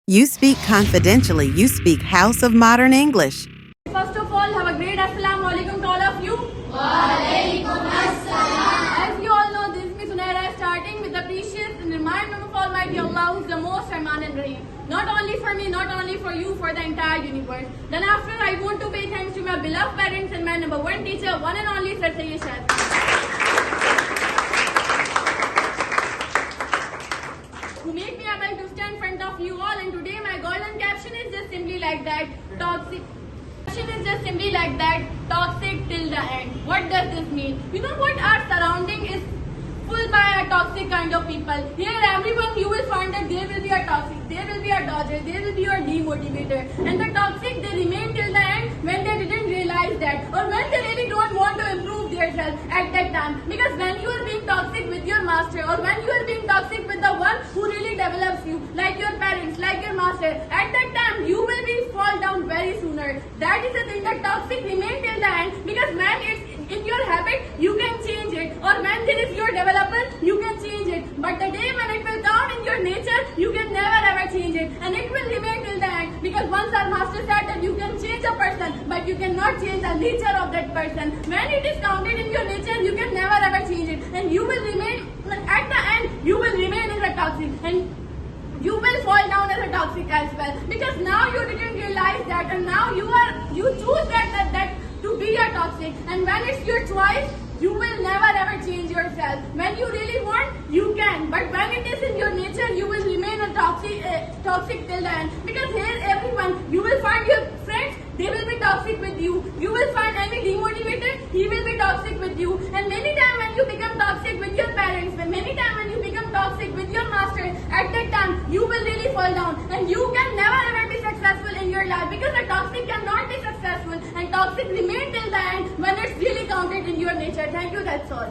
You speak confidentially. You speak House of Modern English. First of all, have a great Assalamu alaikum to all of you. Walaikum assalam. As you all know, this is Miss Unaira starting with the precious and reminder of Almighty Allah, who is the most Rahman and Rahim. Not only for me, not only for you, for the entire universe. Then after, I want to pay thanks to my beloved parents and my number one teacher, one and only Sir Sayyid Shah, who made me able to stand in front of you all. And today my golden caption is just simply like that, toxic. Caption is just simply like that, toxic till the end. What does this mean? You know what, our surrounding is full by a toxic kind of people. Here everyone you will find that there will be a toxic, there will be a dodger, there will be a demotivator. And the toxic, they remain till the end when they didn't realize that, or when they really don't want to improve themselves at that time. Because when you are being toxic with your master, or when you are being toxic with the one who really develops you, like your parents, like your master, at that time you will be fall down very sooner. That is the thing, that toxic remain till the end, because when it's in your habit, you can change it, or when there is your developer, you can change it. But the day when it will count in your nature, you can never ever change it, and it will remain till the end. Because once our master said that you can change a person, but you cannot change the nature of that person. When it is counted in your nature, you can never ever change it, and you will remain at the end. You will remain as a toxic, and you will fall down as a toxic as well. Because now you didn't realize that, and now you choose that to be a toxic. And when it's your choice, you will never ever change yourself. When you really want, you can. But when it is in your nature, you will remain a toxic till the end. Because here everyone, you will find your friends, they will be toxic with you. You will find any demotivated, he will be toxic with you. And many times when you become toxic with your parents, many times when you become toxic with your master, at that time you will really fall down, and you can never ever be successful in your life. Because a toxic cannot be successful, and toxic remain till the end when it's really counted in your nature. Thank you, that's all.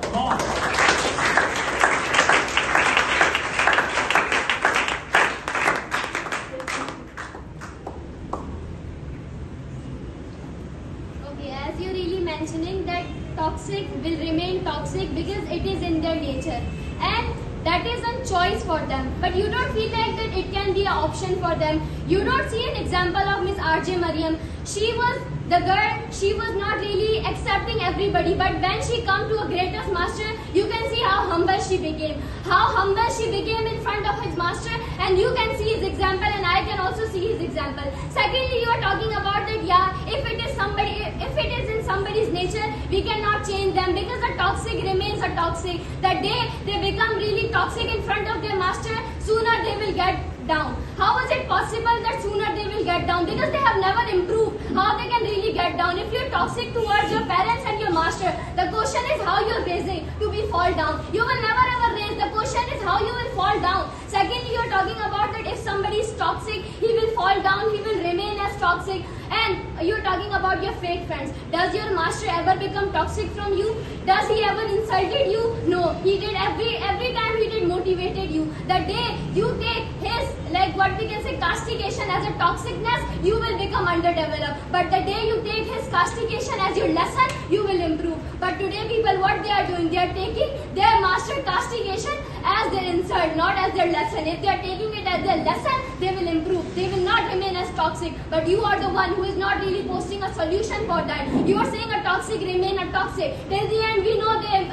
Okay, as you really mentioning that toxic will remain toxic because it is in their nature, and that is a choice for them. But you don't feel like that it can be an option for them. You don't see an example of Miss R.J. Mariam. She was the girl, she was not really accepting everybody, but when she come to a greatest master, you can see how humble she became. How humble she became in front of his master, and you can see his example, and I can also see his example. Secondly, you are talking about that, yeah, if it is in somebody's nature, we cannot change them, because a toxic remains a toxic. The day they become really toxic in front of their master, sooner they will get down. How is it possible that sooner they will get down? Because they have never improved. How they can really get down? If you're toxic towards your parents and your master, the question is how you're raising to be fall down. You will never ever raise. The question is how you will fall down. Secondly, you're talking about that if somebody is toxic, he will fall down, he will remain as toxic. And you're talking about your fake friends. Does your master ever become toxic from you? Does he ever insulted you? No. He did every time he did motivated you. The day you take his, like what we can say, castigation as a toxicness, you will become underdeveloped. But the day you take his castigation as your lesson, you will improve. But today people, what they are doing? They are taking their master castigation as their insult, not as their lesson. If they are taking it as their lesson, they will improve. They will not remain as toxic. But you are the one who is not really posting a solution for that. You are saying a toxic remain a toxic. Till the end, we know they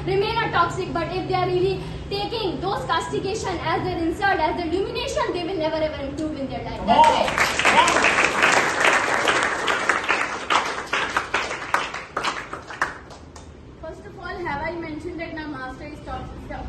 remain a toxic. But if they are really taking those castigation as their insult, as their illumination, they will never ever improve in their life. That's it. First of all, have I mentioned that my master is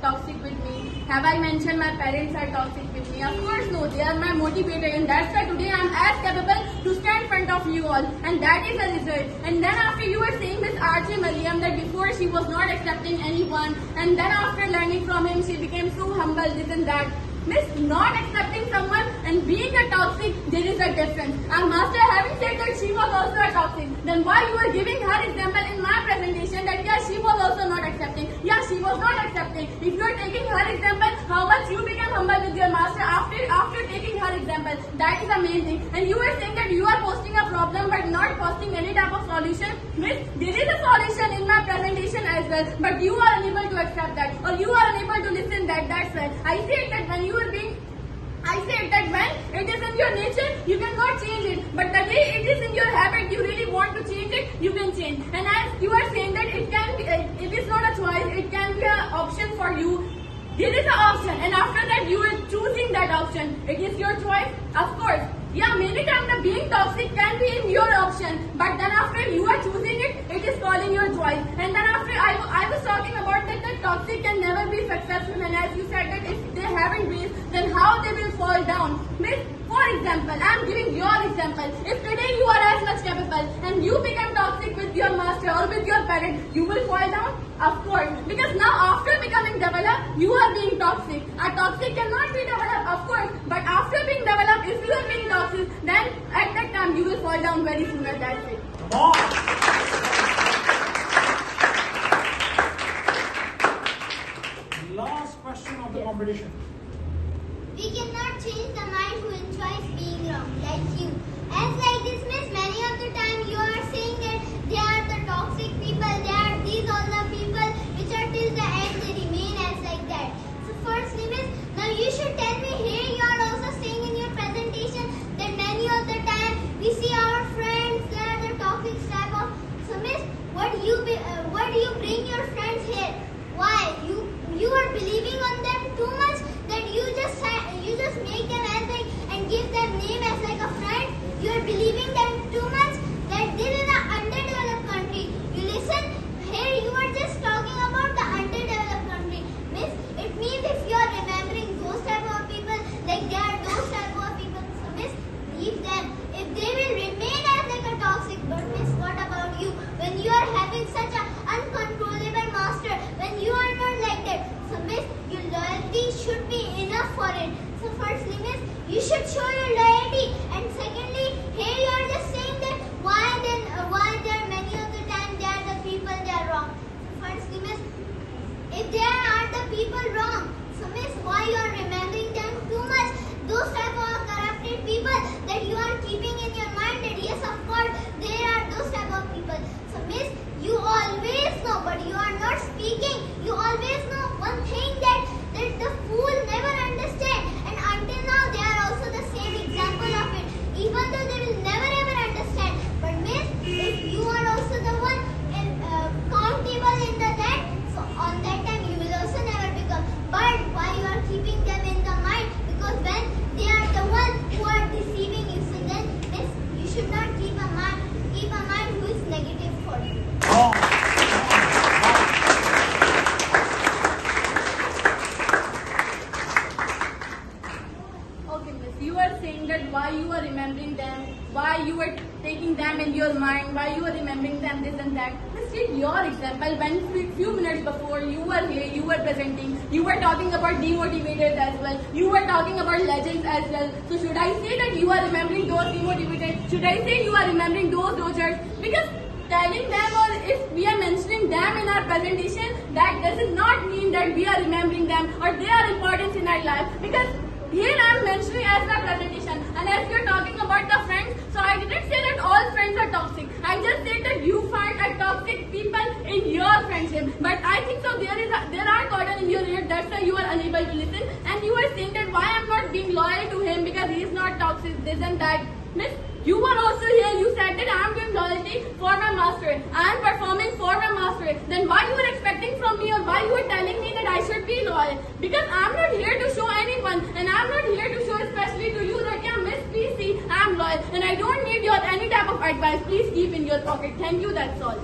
toxic with me? Have I mentioned my parents are toxic with me? Of course no, they are my motivator, and that's why today I am as capable to stand in front of you all, and that is the result. And then after you were saying Miss R.J. Mariam that before she was not accepting anyone, and then after learning from him she became so humble, this and that. Miss, not accepting someone and being a toxic, there is a difference. Our master having said that she was also a toxic, then why you are giving her example in my presentation that yeah, she was also not accepting. Yeah, she was not accepting. If you are taking her example, how much you become humble with your master after taking her example. That is the main thing. And you are saying that you are posting a problem but not posting any type of solution. Miss, there is a solution in my presentation as well, but you are unable to accept that, or you are unable to listen that. That's why I said that when you are being, I said that when it is you really want to change it, you can change. And as you are saying that it is not a choice, it can be an option for you. Here is an option, and after that you are choosing that option. It is your choice, of course. Yeah, many times the being toxic can be in your option, but then after you are choosing it, it is calling your choice. And then after I was talking about that the toxic can never be successful, and as you said that if they haven't reached, then how they will fall down. Miss, for example, I am giving your example. If today you are as much capable and you become toxic with your master or with your parent, you will fall down? Of course, because now after becoming developed, you are being toxic. A toxic cannot be developed, of course, but after being developed, if you are being toxic, then at that time you will fall down very soon. That's it. Last question of the competition. We cannot change the mind who enjoys being wrong, like you. As like this, miss, many of the time you are saying that they are the toxic people, they are these all the people which are till the end, they remain as like that. So firstly, miss, now you should tell me here you are also saying in your presentation that many of the time we see our friends, they are the toxic type of. So miss, what do you bring your friends here? Why? You are believing on them too much that you just make them as like and give them name as like a friend. You are believing them too much that this is an underdeveloped country. You listen, here you are just talking about the underdeveloped country. Miss, it means if you are remembering those type of people, like they are those type of people, so miss, leave them. If they will remain as like a toxic, but miss, what about you? When you are having such an uncontrollable master, when you are not like that, so miss, your loyalty should be enough for it. So firstly, miss, you should show your loyalty, and secondly, here you are just saying that why there are many of the time they are the people they are wrong. So firstly, miss, if they are the people wrong, so miss, why you are remembering them too much? Those type of corrupted people that you are keeping in your mind that yes, of course, they are those type of people. So miss, you always know, but you are not speaking. You always know one thing that the fool never understand, and until now they are also the same example of it. Even though they will never ever understand. But miss, if you are also the one countable in the that, so on that time you will also never become. But why you are keeping them in the mind? Because when they are the one who are deceiving you, so then miss, you should not keep a mind who is negative for you. Okay, miss, you are saying that why you are remembering them, why you are taking them in your mind, why you are remembering them, this and that. Let's take your example. When few minutes before you were here, you were presenting, you were talking about demotivators as well, you were talking about legends as well. So should I say that you are remembering those demotivators? Should I say you are remembering those dodgers? Because telling them, or if we are mentioning them in our presentation, that does not mean that we are remembering them or they are important in our life. Because here I am mentioning as my presentation, and as you are talking about the friends, so I didn't say that all friends are toxic. I just said that you find a toxic people in your friendship. But I think so there are cordon in your ear, that's why you are unable to listen, and you are saying that why I am not being loyal to him because he is not toxic, this and that. Miss, you were also here, you said that I am doing loyalty for my master, I am performing for my master. Then why you are expecting from me, or why you are telling me that I should be loyal? Because I am not here to show anyone, and I am not here to show especially to you that yeah, miss, please see, I am loyal, and I don't need your any type of advice. Please keep in your pocket. Thank you, that's all.